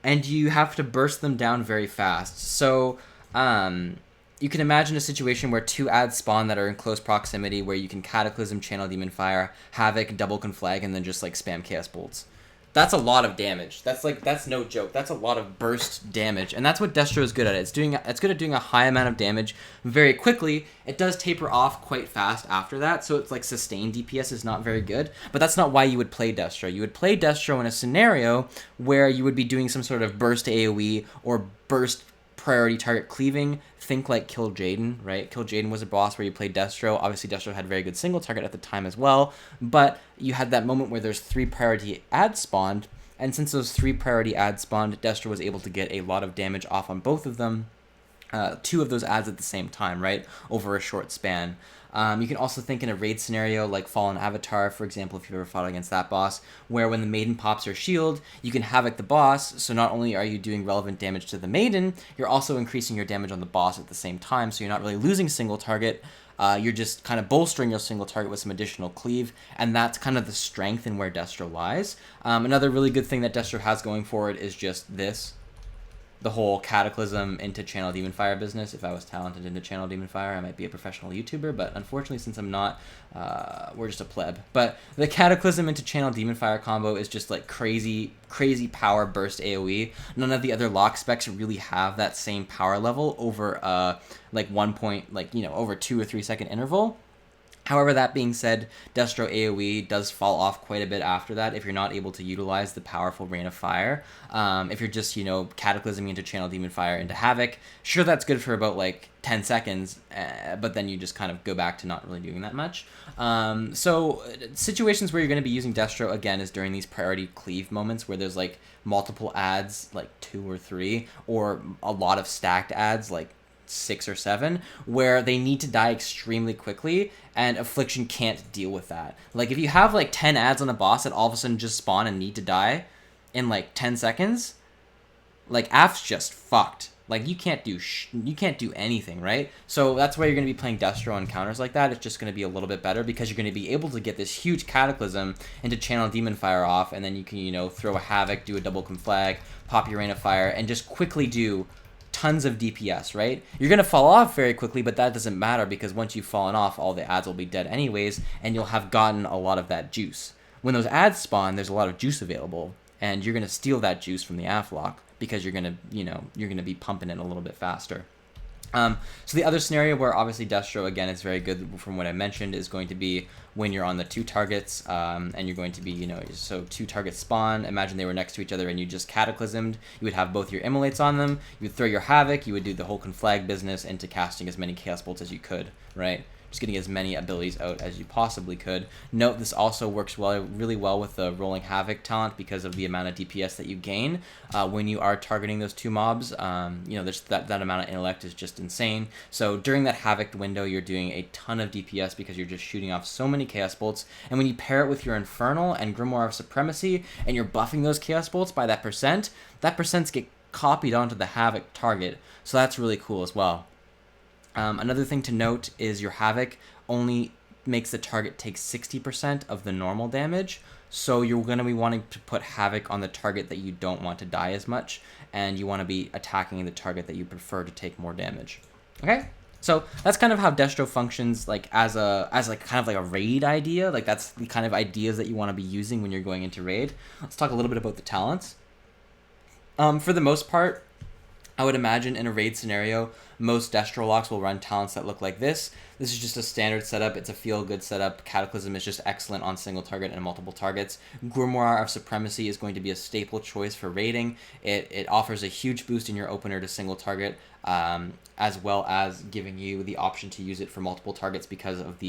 and you have to burst them down very fast. So you can imagine a situation where 2 ads spawn that are in close proximity where you can Cataclysm, Channel Demon Fire, Havoc, double conflag, and then just like spam Chaos Bolts. That's a lot of damage. That's no joke. That's a lot of burst damage, and that's what Destro is good at. It's good at doing a high amount of damage very quickly. It does taper off quite fast after that, so it's like sustained DPS is not very good. But that's not why you would play Destro. You would play Destro in a scenario where you would be doing some sort of burst AOE or burst priority target cleaving. Think like Kill Jaden, right? Kill Jaden was a boss where you played Destro. Obviously, Destro had very good single target at the time as well, but you had that moment where there's 3 priority ads spawned, and since those 3 priority ads spawned, Destro was able to get a lot of damage off on both of them, 2 of those ads at the same time, right? Over a short span. You can also think in a raid scenario like Fallen Avatar, for example, if you've ever fought against that boss, where when the Maiden pops her shield, you can Havoc the boss, so not only are you doing relevant damage to the Maiden, you're also increasing your damage on the boss at the same time, so you're not really losing single target, you're just kind of bolstering your single target with some additional cleave, and that's kind of the strength in where Destro lies. Another really good thing that Destro has going for it is just this. The whole Cataclysm into Channel Demon Fire business. If I was talented into Channel Demon Fire, I might be a professional YouTuber, but unfortunately, since I'm not, we're just a pleb. But the Cataclysm into Channel Demon Fire combo is just like crazy power burst AoE. None of the other lock specs really have that same power level over like 1 point, like, you know, over 2 or 3 second interval. However, that being said, Destro AoE does fall off quite a bit after that if you're not able to utilize the powerful Rain of Fire. If you're just, you know, Cataclysming into Channel Demon Fire into Havoc, sure, that's good for about like 10 seconds, but then you just kind of go back to not really doing that much. So situations where you're going to be using Destro, again, is during these priority cleave moments where there's like multiple ads, like 2 or 3, or a lot of stacked ads, like 6 or 7, where they need to die extremely quickly, and Affliction can't deal with that. Like, if you have like 10 ads on a boss that all of a sudden just spawn and need to die in like 10 seconds, like, AF's just fucked. Like, you can't do anything, right? So that's why you're going to be playing Destro on counters like that. It's just going to be a little bit better because you're going to be able to get this huge Cataclysm into Channel Demon Fire off, and then you can, you know, throw a Havoc, do a double conflag, pop your Rain of Fire, and just quickly do tons of DPS, right? You're going to fall off very quickly, but that doesn't matter because once you've fallen off, all the ads will be dead anyways, and you'll have gotten a lot of that juice. When those ads spawn, there's a lot of juice available, and you're going to steal that juice from the AFLOC because you're going to, you know, you're going to be pumping it a little bit faster. So the other scenario where obviously Destro, again, is very good from what I mentioned is going to be when you're on the 2 targets, and you're going to be, you know, so 2 targets spawn, imagine they were next to each other and you just Cataclysmed, you would have both your Immolates on them, you would throw your Havoc, you would do the whole conflag business into casting as many Chaos Bolts as you could, right? just getting as many abilities out as you possibly could. Note this also works really well with the Rolling Havoc talent because of the amount of DPS that you gain when you are targeting those two mobs. That amount of intellect is just insane. So during that Havoc window, you're doing a ton of DPS because you're just shooting off so many Chaos Bolts. And when you pair it with your Infernal and Grimoire of Supremacy, and you're buffing those Chaos Bolts by that percents get copied onto the Havoc target. So that's really cool as well. Another thing to note is your Havoc only makes the target take 60% of the normal damage. So you're going to be wanting to put Havoc on the target that you don't want to die as much, and you want to be attacking the target that you prefer to take more damage. Okay? So that's kind of how Destro functions, like as kind of like a raid idea. Like that's the kind of ideas that you want to be using when you're going into raid. Let's talk a little bit about the talents. For the most part, I would imagine in a raid scenario, most Destro locks will run talents that look like this. This is just a standard setup. It's a feel-good setup. Cataclysm is just excellent on single target and multiple targets. Grimoire of Supremacy is going to be a staple choice for raiding. It offers a huge boost in your opener to single target, as well as giving you the option to use it for multiple targets because of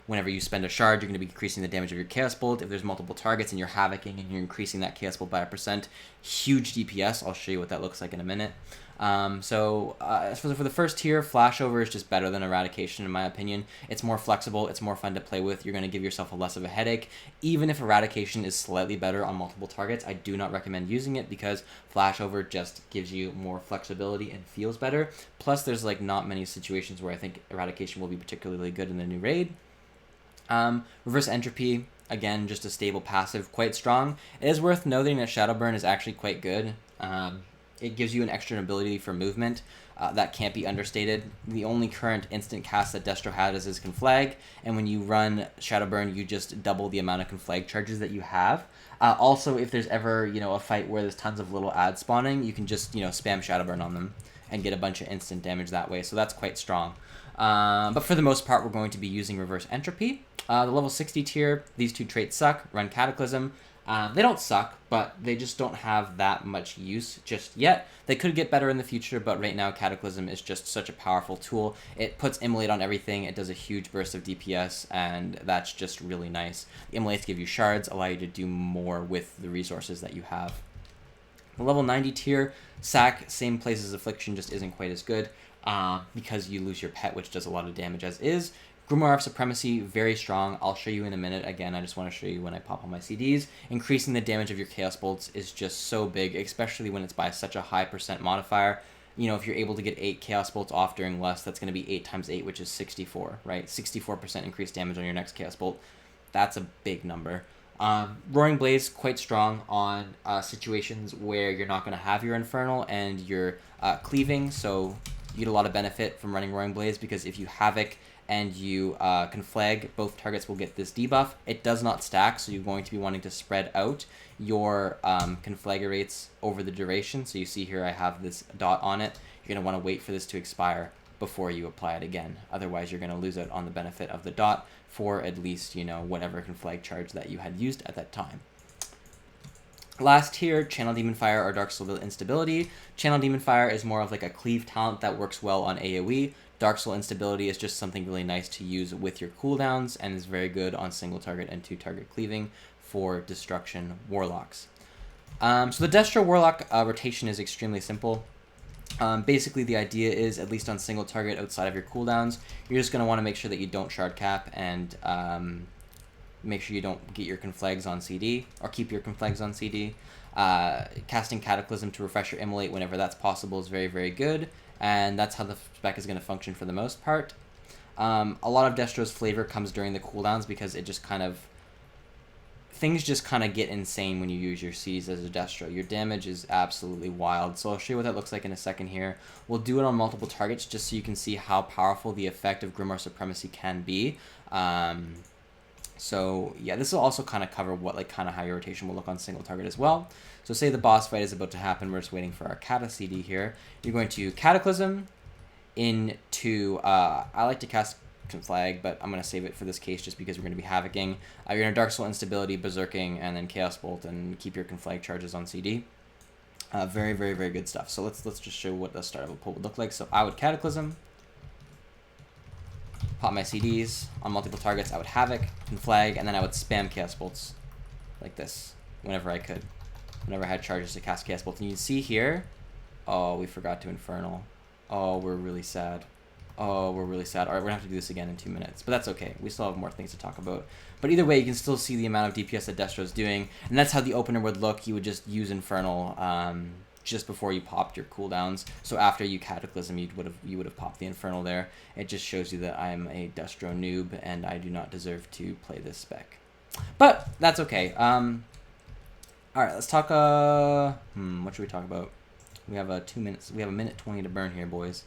whenever you spend a shard, you're going to be increasing the damage of your Chaos Bolt. If there's multiple targets and you're Havocing and you're increasing that Chaos Bolt by a percent, huge DPS. I'll show you what that looks like in a minute. For the first tier, Flashover is just better than Eradication in my opinion. It's more flexible, it's more fun to play with, you're going to give yourself less of a headache. Even if Eradication is slightly better on multiple targets, I do not recommend using it because Flashover just gives you more flexibility and feels better. Plus there's like not many situations where I think Eradication will be particularly good in the new raid. Reverse Entropy, again, just a stable passive, quite strong. It is worth noting that Shadowburn is actually quite good. It gives you an extra ability for movement that can't be understated. The only current instant cast that Destro has is Conflag, and when you run Shadowburn, you just double the amount of Conflag charges that you have. Also, if there's ever a fight where there's tons of little ads spawning, you can just spam Shadowburn on them and get a bunch of instant damage that way. So that's quite strong. But for the most part, we're going to be using Reverse Entropy. The level 60 tier, these two traits suck. Run Cataclysm. They don't suck, but they just don't have that much use just yet. They could get better in the future, but right now Cataclysm is just such a powerful tool. It puts Immolate on everything, it does a huge burst of DPS, and that's just really nice. Immolates give you shards, allow you to do more with the resources that you have. The level 90 tier, Sack, same place as Affliction, just isn't quite as good because you lose your pet, which does a lot of damage as is. Grimoire of Supremacy, very strong. I'll show you in a minute. Again, I just want to show you when I pop on my CDs. Increasing the damage of your Chaos Bolts is just so big, especially when it's by such a high percent modifier. If you're able to get 8 Chaos Bolts off during Lust, that's going to be 8 times 8, which is 64, right? 64% increased damage on your next Chaos Bolt. That's a big number. Roaring Blaze, quite strong on situations where you're not going to have your Infernal and you're cleaving, so you get a lot of benefit from running Roaring Blaze because if you Havoc and you Conflag, both targets will get this debuff. It does not stack, so you're going to be wanting to spread out your Conflag rates over the duration. So you see here I have this dot on it. You're going to want to wait for this to expire before you apply it again. Otherwise, you're going to lose out on the benefit of the dot for at least, whatever Conflag charge that you had used at that time. Last here, Channel Demon Fire or Dark Soul Instability. Channel Demon Fire is more of like a cleave talent that works well on AoE. Dark Soul Instability is just something really nice to use with your cooldowns and is very good on single target and 2-target cleaving for Destruction Warlocks. So the Destro Warlock rotation is extremely simple. Basically, the idea is, at least on single target outside of your cooldowns, you're just going to want to make sure that you don't shard cap and make sure you don't get your Conflags on CD or keep your Conflags on CD. Casting Cataclysm to refresh your Immolate whenever that's possible is very, very good. And that's how the spec is going to function for the most part. A lot of Destro's flavor comes during the cooldowns because it just things just kind of get insane when you use your C's as a Destro. Your damage is absolutely wild. So I'll show you what that looks like in a second here. We'll do it on multiple targets just so you can see how powerful the effect of Grimoire Supremacy can be. So yeah, this will also kind of cover how your rotation will look on single target as well. So say the boss fight is about to happen, we're just waiting for our Cata CD here. You're going to Cataclysm into, I like to cast Conflag, but I'm going to save it for this case just because we're going to be Havocing. You're going to Dark Soul Instability, Berserking, and then Chaos Bolt, and keep your Conflag charges on CD. Very, very, very good stuff. So let's just show what the start of a pull would look like. So I would Cataclysm. pop my CDs on multiple targets. I would Havoc and Flag, and then I would spam Chaos Bolts like this whenever I could. Whenever I had charges to cast Chaos Bolts. And you can see here, oh, we forgot to Infernal. Oh, we're really sad. Oh, we're really sad. All right, we're going to have to do this again in 2 minutes. But that's okay. We still have more things to talk about. But either way, you can still see the amount of DPS that Destro's doing. And that's how the opener would look. You would just use Infernal just before you popped your cooldowns. So after you Cataclysm, you would have popped the Infernal there. It just shows you that I'm a Destro noob, and I do not deserve to play this spec. But that's okay. All right, let's talk. What should we talk about? We have 2 minutes. We have a minute 20 to burn here, boys.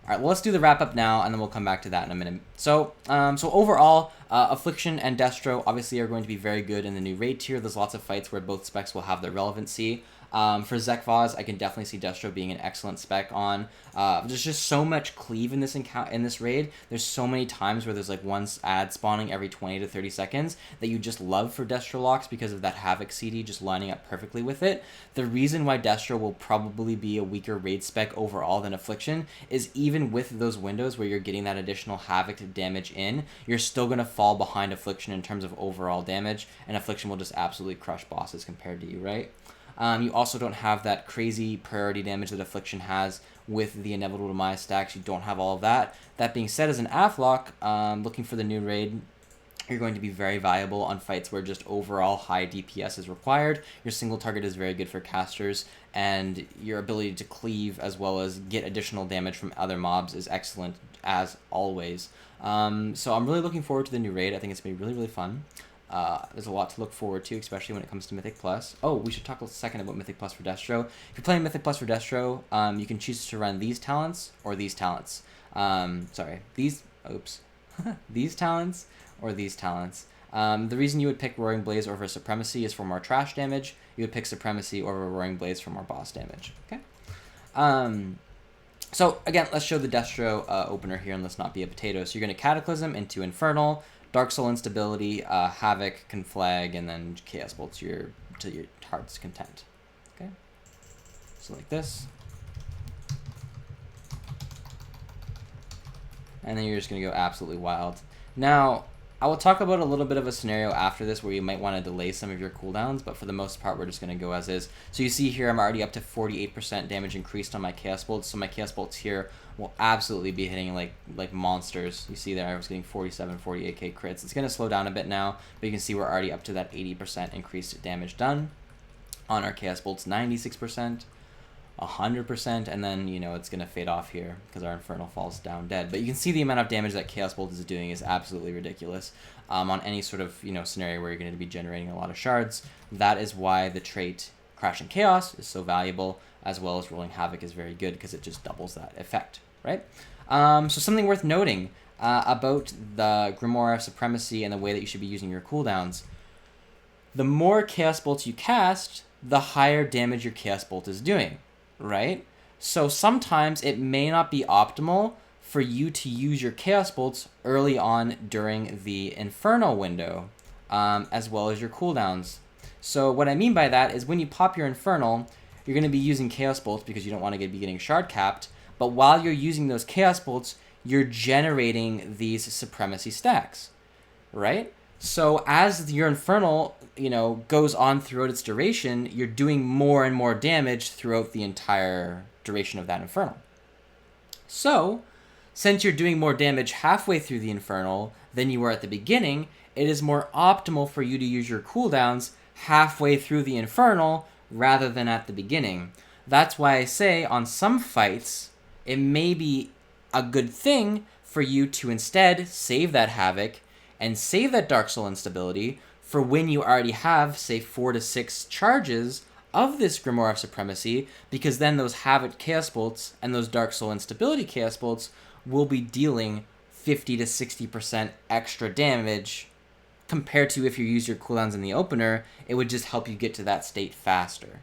All right, well, let's do the wrap up now, and then we'll come back to that in a minute. So overall, Affliction and Destro obviously are going to be very good in the new raid tier. There's lots of fights where both specs will have their relevancy. For Zekvaz, I can definitely see Destro being an excellent spec on. There's just so much cleave in this raid. There's so many times where there's like one ad spawning every 20 to 30 seconds that you just love for Destro locks because of that Havoc CD just lining up perfectly with it. The reason why Destro will probably be a weaker raid spec overall than Affliction is even with those windows where you're getting that additional Havoc damage in, you're still going to fall behind Affliction in terms of overall damage, and Affliction will just absolutely crush bosses compared to you, right? You also don't have that crazy priority damage that Affliction has with the Inevitable Demise stacks. You don't have all of that. That being said, as an Afflock, looking for the new raid, you're going to be very viable on fights where just overall high DPS is required. Your single target is very good for casters, and your ability to cleave as well as get additional damage from other mobs is excellent as always. So I'm really looking forward to the new raid. I think it's going to be really, really fun. There's a lot to look forward to, especially when it comes to Mythic Plus. Oh, we should talk a second about Mythic Plus for Destro. If you're playing Mythic Plus for Destro, you can choose to run these talents or these talents. These talents or these talents. The reason you would pick Roaring Blaze over Supremacy is for more trash damage. You would pick Supremacy over Roaring Blaze for more boss damage. Okay. So again, let's show the Destro opener here, and let's not be a potato. So you're going to Cataclysm into Infernal. Dark Soul Instability, Havoc can Flag, and then Chaos Bolt to your heart's content. Okay, so like this, and then you're just gonna go absolutely wild. Now, I will talk about a little bit of a scenario after this where you might want to delay some of your cooldowns, but for the most part, we're just going to go as is. So you see here, I'm already up to 48% damage increased on my Chaos Bolts, so my Chaos Bolts here will absolutely be hitting like monsters. You see there, I was getting 47, 48k crits. It's going to slow down a bit now, but you can see we're already up to that 80% increased damage done. On our Chaos Bolts, 96%. 100%, and then, you know, it's going to fade off here because our Infernal falls down dead. But you can see the amount of damage that Chaos Bolt is doing is absolutely ridiculous on any sort of, you know, scenario where you're going to be generating a lot of shards. That is why the trait Crashing Chaos is so valuable, as well as Rolling Havoc is very good because it just doubles that effect, right? So something worth noting about the Grimoire of Supremacy and the way that you should be using your cooldowns. The more Chaos Bolts you cast, the higher damage your Chaos Bolt is doing. Right? So sometimes it may not be optimal for you to use your Chaos Bolts early on during the Infernal window, as well as your cooldowns. So what I mean by that is when you pop your Infernal, you're going to be using Chaos Bolts because you don't want to be getting shard capped, but while you're using those Chaos Bolts, you're generating these Supremacy stacks, right? So as your Infernal, you know, goes on throughout its duration, you're doing more and more damage throughout the entire duration of that Infernal. So, since you're doing more damage halfway through the Infernal than you were at the beginning, it is more optimal for you to use your cooldowns halfway through the Infernal rather than at the beginning. That's why I say on some fights, it may be a good thing for you to instead save that Havoc and save that Dark Soul Instability for when you already have, say, 4 to 6 charges of this Grimoire of Supremacy, because then those Havoc Chaos Bolts and those Dark Soul Instability Chaos Bolts will be dealing 50 to 60% extra damage compared to if you use your cooldowns in the opener. It would just help you get to that state faster,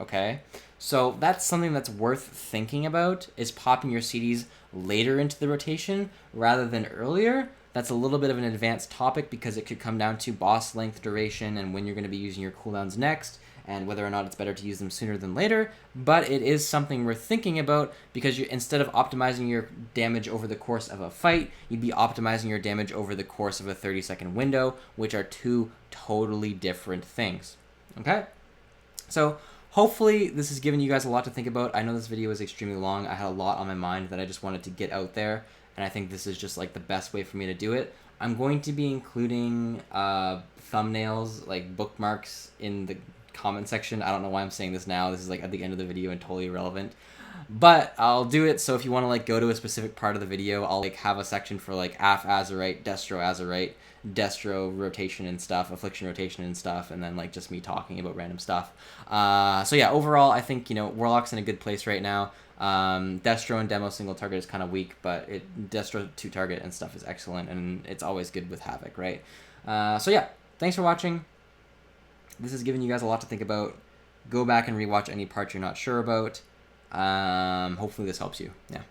okay? So that's something that's worth thinking about, is popping your CDs later into the rotation rather than earlier. That's a little bit of an advanced topic because it could come down to boss length, duration, and when you're going to be using your cooldowns next, and whether or not it's better to use them sooner than later, but it is something we're thinking about because instead of optimizing your damage over the course of a fight, you'd be optimizing your damage over the course of a 30-second window, which are two totally different things. Okay? So hopefully this has given you guys a lot to think about. I know this video was extremely long. I had a lot on my mind that I just wanted to get out there, and I think this is just like the best way for me to do it. I'm going to be including thumbnails, like bookmarks, in the comment section. I don't know why I'm saying this now. This is like at the end of the video and totally irrelevant. But I'll do it so if you want to like go to a specific part of the video, I'll like have a section for like azerite, Destro rotation and stuff, affliction rotation and stuff, and then like just me talking about random stuff. So yeah, overall I think, you know, Warlock's in a good place right now. Destro and demo single target is kind of weak, but Destro 2 target and stuff is excellent, and it's always good with Havoc, right? So yeah, thanks for watching. This has given you guys a lot to think about. Go back and rewatch any parts you're not sure about. Hopefully this helps you. Yeah.